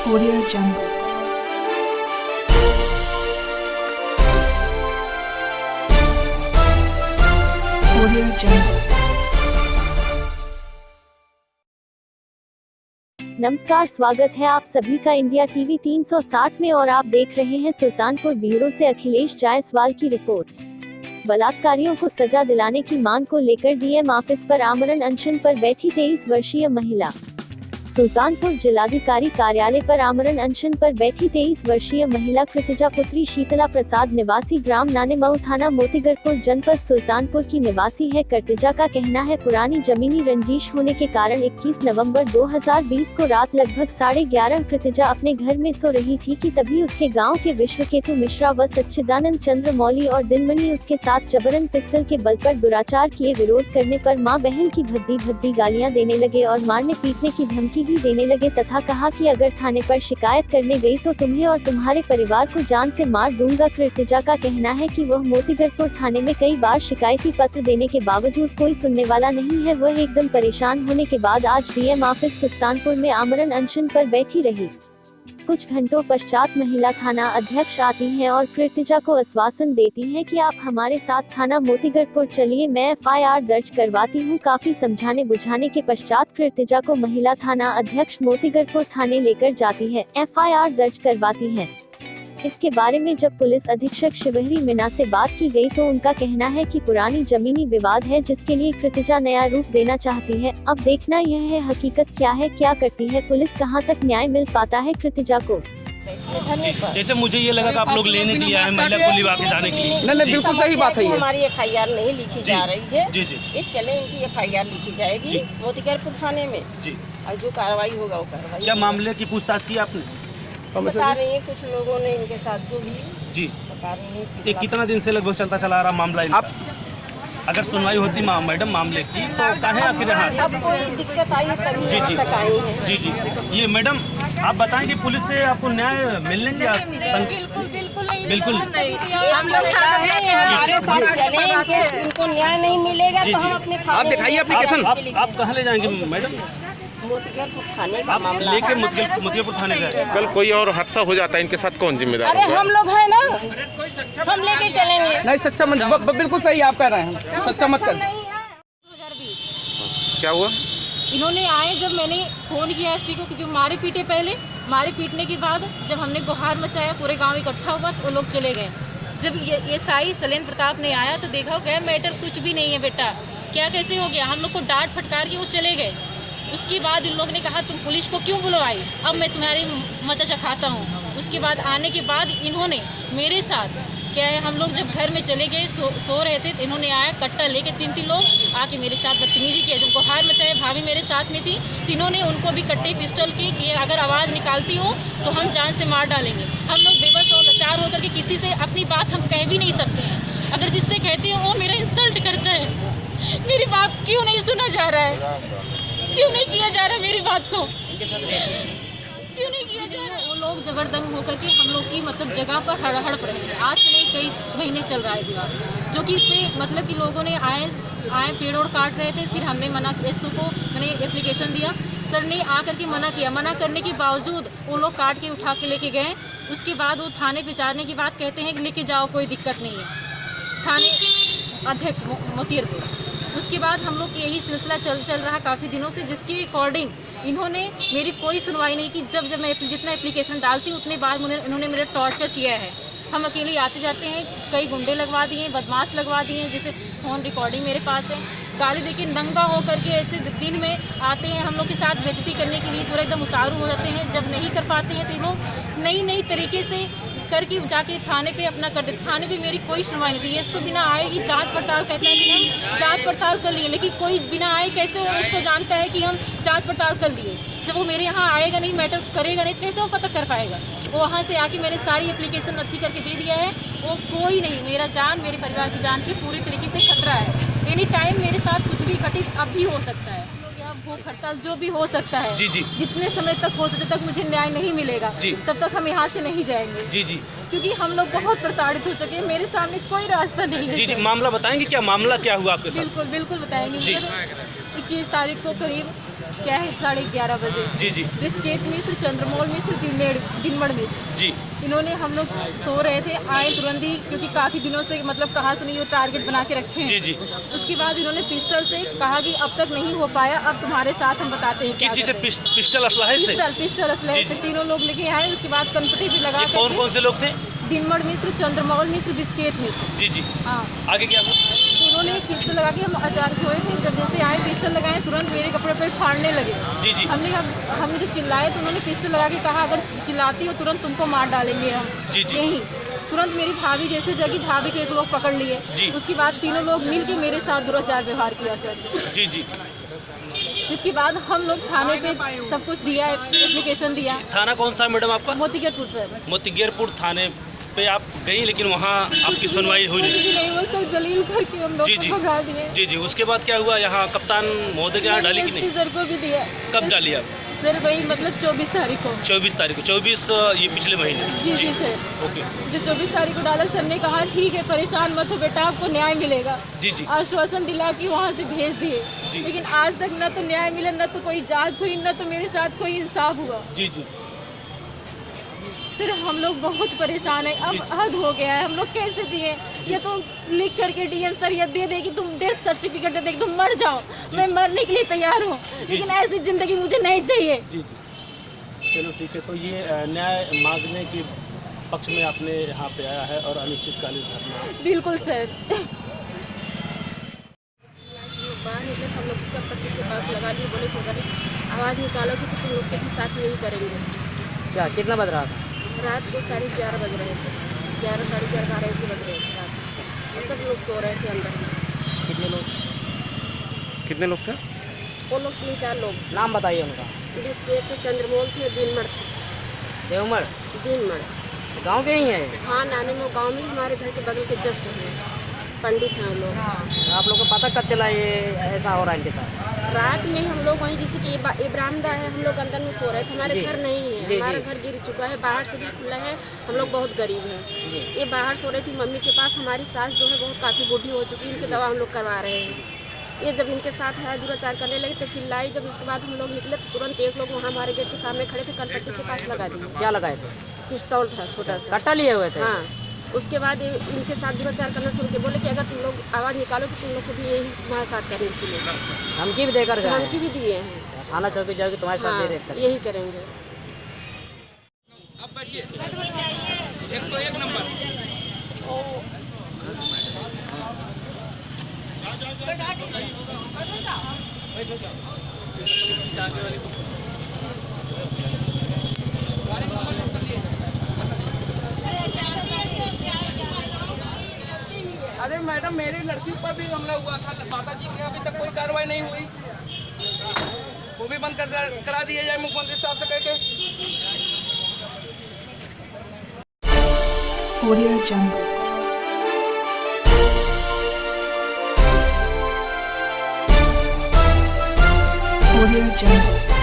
Audio Jungle. Audio Jungle. नमस्कार, स्वागत है आप सभी का इंडिया टीवी 360 में और आप देख रहे हैं सुल्तानपुर ब्यूरो से अखिलेश जायसवाल की रिपोर्ट। बलात्कारियों को सजा दिलाने की मांग को लेकर डीएम ऑफिस पर आमरण अनशन पर बैठी 23 वर्षीय महिला। सुल्तानपुर जिलाधिकारी कार्यालय पर आमरण अनशन पर बैठी 23 वर्षीय महिला कृतिजा पुत्री शीतला प्रसाद निवासी ग्राम नानेमऊ थाना मोतीगरपुर जनपद सुल्तानपुर की निवासी है। कृतिजा का कहना है पुरानी जमीनी रंजिश होने के कारण 21 नवंबर 2020 को रात लगभग 11:30 कृतिजा अपने घर में सो रही थी कि तभी उसके गांव के विश्वकेतु मिश्रा व सच्चिदानंद चंद्र मौली और दिनमणि उसके साथ जबरन पिस्टल के बल पर दुराचार किए। विरोध करने पर मां बहन की भद्दी गालियां देने लगे और मारने पीटने की धमकी भी देने लगे तथा कहा कि अगर थाने पर शिकायत करने गई तो तुम्हें और तुम्हारे परिवार को जान से मार दूंगा। कृतिजा का कहना है कि वह मोतीगरपुर थाने में कई बार शिकायती पत्र देने के बावजूद कोई सुनने वाला नहीं है। वह एकदम परेशान होने के बाद आज डीएम ऑफिस सुल्तानपुर में आमरण अनशन पर बैठी रही। कुछ घंटों पश्चात महिला थाना अध्यक्ष आती हैं और कृतिजा को आश्वासन देती हैं कि आप हमारे साथ थाना मोतीगरपुर चलिए, मैं एफआईआर दर्ज करवाती हूं। काफी समझाने बुझाने के पश्चात कृतिजा को महिला थाना अध्यक्ष मोतीगरपुर थाने लेकर जाती है, एफआईआर दर्ज करवाती है। इसके बारे में जब पुलिस अधीक्षक शिवहरी मीना से बात की गई तो उनका कहना है कि पुरानी जमीनी विवाद है जिसके लिए कृतिजा नया रूप देना चाहती है। अब देखना यह है हकीकत क्या है, क्या करती है पुलिस, कहां तक न्याय मिल पाता है कृतिजा को। जैसे मुझे ये लगा कि आप लोग लेने के लिए आए महिला को लिवा के जाने के लिए। नहीं, बिल्कुल सही बात है। हमारी एफआईआर नहीं लिखी जा रही है। जी जी। ये चले इनकी एफआईआर लिखी जाएगी मोतीगरपुर थाने में जी, और जो कार्रवाई होगा वो कार्रवाई। क्या मामले की पूछताछ की आपने? बता रही है कुछ लोगों ने इनके साथ जो भी जी बता रही है। ये कितना दिन से लगभग चलता चला रहा मामला? आप अगर सुनवाई होती मैडम मामले की तो काहे आखिर यहाँ? अब कोई दिक्कत आई है तभी जी जी तक आई है। जी जी। ये मैडम आप बताएं कि पुलिस से आपको न्याय मिलेंगे? बिल्कुल हम लोग चलेंगे, उनको न्याय नहीं मिलेगा तो हम अपने आप दिखाइए एप्लीकेशन। आप कहाँ ले जाएंगे मैडम? मोतीगरपुर थाने का आप मामला लेके मोतीगरपुर थाने जाएंगे। कल कोई और हादसा हो जाता है, इनके साथ कौन जिम्मेदार अरे होगा? हम लोग है ना, हम लेके चलेंगे। नहीं, सच्चा मत, बिल्कुल सही आप कह रहे हैं, सच्चा मत कर। 2020 क्या हुआ? इन्होंने आए जब मैंने फ़ोन किया एसपी को, क्योंकि मारे पीटे पहले, मारे पीटने के बाद जब हमने गुहार मचाया पूरे गांव इकट्ठा हुआ तो वो लोग चले गए। जब ये साई सलेन प्रताप ने आया तो देखा क्या मैटर कुछ भी नहीं है बेटा, क्या कैसे हो गया, हम लोग को डांट फटकार के वो चले गए। उसके बाद इन लोग ने कहा तुम पुलिस को क्यों बुलवाई, अब मैं तुम्हारी मजा चखाता हूँ। उसके बाद आने के बाद इन्होंने मेरे साथ क्या है, हम लोग जब घर में चले गए सो रहे थे तो इन्होंने आया कट्टा लेके 3 लोग आके मेरे साथ बदतमीजी किया। जब गुहार मचाए, भाभी मेरे साथ में थी, तीनों ने उनको भी कट्टे पिस्टल की कि अगर आवाज़ निकालती हो तो हम जान से मार डालेंगे। हम लोग बेबस और लाचार होकर के किसी से अपनी बात हम कह भी नहीं सकते हैं। अगर जिससे कहते हैं वो मेरा इंसल्ट करता है। मेरी बात क्यों नहीं सुना जा रहा है, क्यों नहीं किया जा रहा मेरी बात को, क्यों नहीं किया जा रहा? वो लोग जबरदंग होकर के हम लोग की मतलब जगह पर हड़प रहे हैं। आज से नहीं कई महीने चल रहा है विवाद, जो कि इससे मतलब कि लोगों ने आए पेड़ और काट रहे थे। फिर हमने मना एसओ को मैंने एप्लीकेशन दिया, सर ने आकर के मना किया। मना करने के बावजूद वो लोग काट के उठा के लेके गए। उसके बाद वो थाने पे जाने की बात कहते हैं कि लेके जाओ कोई दिक्कत नहीं है, थाने अध्यक्ष मोतीगरपुर। उसके बाद हम लोग यही सिलसिला चल रहा काफ़ी दिनों से, जिसके अकॉर्डिंग इन्होंने मेरी कोई सुनवाई नहीं की। जब मैं जितना एप्लीकेशन डालती हूँ उतने बार इन्होंने मेरा टॉर्चर किया है। हम अकेले आते जाते हैं, कई गुंडे लगवा दिए, बदमाश लगवा दिए, जैसे फ़ोन रिकॉर्डिंग मेरे पास है। गाली देके नंगा हो करके ऐसे दिन में आते हैं हम लोग के साथ बेइज्जती करने के लिए, पूरा एकदम उतारू हो जाते हैं। जब नहीं कर पाते हैं तो ये लोग नई तरीके से करके जाके थाने पे अपना कर देते। थाने पे मेरी कोई सुनवाई नहीं थी। ये तो बिना आए ही जांच पड़ताल कहते हैं कि हम जांच पड़ताल कर लिए, लेकिन कोई बिना आए कैसे उसको जानता है कि हम जांच पड़ताल कर लिए। जब वो मेरे यहाँ आएगा नहीं, मैटर करेगा नहीं, कैसे वो पता कर पाएगा? वो वहाँ से आके मैंने सारी एप्लीकेशन रद्दी करके दे दिया है। वो कोई नहीं, मेरा जान, मेरे परिवार की जान की पूरी तरीके से खतरा है। एनी टाइम मेरे साथ कुछ भी घटित अब भी हो सकता है। भूख हड़ताल जो भी हो सकता है जी जी। जितने समय तक हो सके तक मुझे न्याय नहीं मिलेगा तब तक हम यहाँ से नहीं जाएंगे जी जी, क्योंकि हम लोग बहुत प्रताड़ित हो चुके हैं। मेरे सामने कोई रास्ता नहीं है। जी जी। मामला बताएंगे, क्या मामला क्या हुआ आपके साथ? बिल्कुल बताएंगे। 21 तारीख को करीब क्या है 11:30 बजे। जी जी बिस्केट मिश्र, चंद्रमोल मिश्र, दिनमण मिश्र, जी इन्होंने, हम लोग सो रहे थे, आए तुरंत ही, क्योंकि काफ़ी दिनों से मतलब कहाँ से नहीं वो टारगेट बना के रखे हैं। जी जी। उसके बाद इन्होंने पिस्टल से कहा कि अब तक नहीं हो पाया, अब तुम्हारे साथ हम बताते हैं क्या किसी से करते हैं। पिस्टल असलहे से? पिस्टल असलहे से तीनों लोग लेके आए। उसके बाद कनपटी भी लगा ये कौन कौन से लोग थे? दिनमण मिश्र, चंद्रमोल मिश्र, बिस्केट मिश्र। जी जी। हाँ, आगे क्या हुआ? तो उन्होंने पिस्टल लगा के, हम अचार सोए थे, जब जैसे आए पिस्टल लगाए, तुरंत मेरे कपड़े पर फाड़ने लगे। जी जी। हमने जब चिल्लाए तो उन्होंने पिस्टल लगा के कहा अगर चिल्लाती हो तुरंत तुमको मार डालेंगे हम। जी जी। यही तुरंत मेरी भाभी जैसे जगी, भाभी के एक लोग पकड़ लिए। जी। उसके बाद तीनों लोग मिल के मेरे साथ दुराचार व्यवहार किया सर। जी जी। जिसके बाद हम लोग थाने पे सब कुछ दिया, एप्लीकेशन दिया। थाना कौन सा है मैडम आपका? मोतीगरपुर सर। मोतीगरपुर थाने पे आप गई, लेकिन वहाँ आपकी सुनवाई हुई कुछ नहीं? भी नहीं हुआ सर, जलील करके हम लोग जी जी। को भगा दिए। जी जी। उसके बाद क्या हुआ? यहाँ कप्तान महोदय के यहाँ डाली कि नहीं? सर को भी दिया। कब डाली आप? सर वही मतलब 24 तारीख को। 24 तारीख को? 24 ये पिछले महीने? जी जी सर। ओके। जो 24 तारीख को डाला, सर ने कहा ठीक है परेशान मत हो बेटा, आपको न्याय मिलेगा। जी जी। आश्वासन दिला कि वहाँ से भेज दिए, जी। लेकिन आज तक न तो न्याय मिला, न तो कोई जांच हुई, न तो मेरे साथ कोई इंसाफ हुआ। जी जी। सर हम लोग बहुत परेशान है, अब हद हो गया है, हम लोग कैसे जिए? ये तो लिख करके डीएम सर ये दे दे कि तुम डेथ सर्टिफिकेट दे दे कि तुम मर जाओ, मैं मरने के लिए तैयार हूँ, लेकिन ऐसी जिंदगी मुझे नहीं चाहिए। जी जी। चलो ठीक है। तो ये न्याय मांगने के पक्ष में आपने यहाँ पे आया है और अनिश्चितकालीन धरना? बिल्कुल सर। बाहर निकले हम लोग का पति के पास लगा दिए, बोले कि अगर आवाज़ निकालोगे तो तुम लोग के साथ यही करेंगे। क्या कितना बज रहा था? रात को 11:30 बज रहे थे, 11 साढ़े 11 12 ऐसे बज रहे थे रात को। सब लोग सो रहे थे अंदर। कितने लोग? कितने लोग थे? वो लोग 3-4 लोग। नाम बताइए उनका। बिस्केट थे, चंद्रमोल थे, दिनमण थे। देवमर दिनमण गांव के ही है? हाँ, नानी में गाँव में हमारे घर के बगल के जस्ट हैं, पंडित हैं वो लोग। आप लोग को पता कब चला ये ऐसा हो रहा है इनके साथ? रात में हम लोग वहीं, जैसे कि ये बरामदा है, हम लोग अंदर में सो रहे थे, हमारे जी। घर नहीं है, जी, हमारा जी। घर गिर चुका है, बाहर से भी खुला है, हम लोग बहुत गरीब हैं। जी। ये बाहर सो रही थी मम्मी के पास, हमारी सास जो है बहुत काफ़ी बूढ़ी हो चुकी है, इनकी दवा हम लोग करवा रहे हैं। ये जब इनके साथ है दुराचार करने लगे तो चिल्लाई, जब इसके बाद हम लोग निकले तो तुरंत एक लोग वहाँ हमारे गेट के सामने खड़े थे, कनपट्टी के पास लगा दिए। क्या लगाए थे? पिस्तौल था छोटा सा। कट्टा लिए हुए थे? हाँ। उसके बाद इनके साथ दुराचार करना शुरू किया, बोले कि अगर तुम लोग आवाज़ निकालो तो तुम लोग को भी यही तुम्हारे साथ करेंगे, इसीलिए धमकी भी देकर गए? धमकी भी दिए हैं। थाना चौकी जाओगे तुम्हारे साथ हाँ, दे रहे यही करेंगे। अब बैठिए। 101 नंबर। अरे मैडम, मेरी लड़की ऊपर भी हमला हुआ था, माता जी की अभी तक कोई कार्रवाई नहीं हुई, वो भी बंद करा दिया जाए मुख्यमंत्री साहब से कहकर। Audio Jungle. Audio Jungle.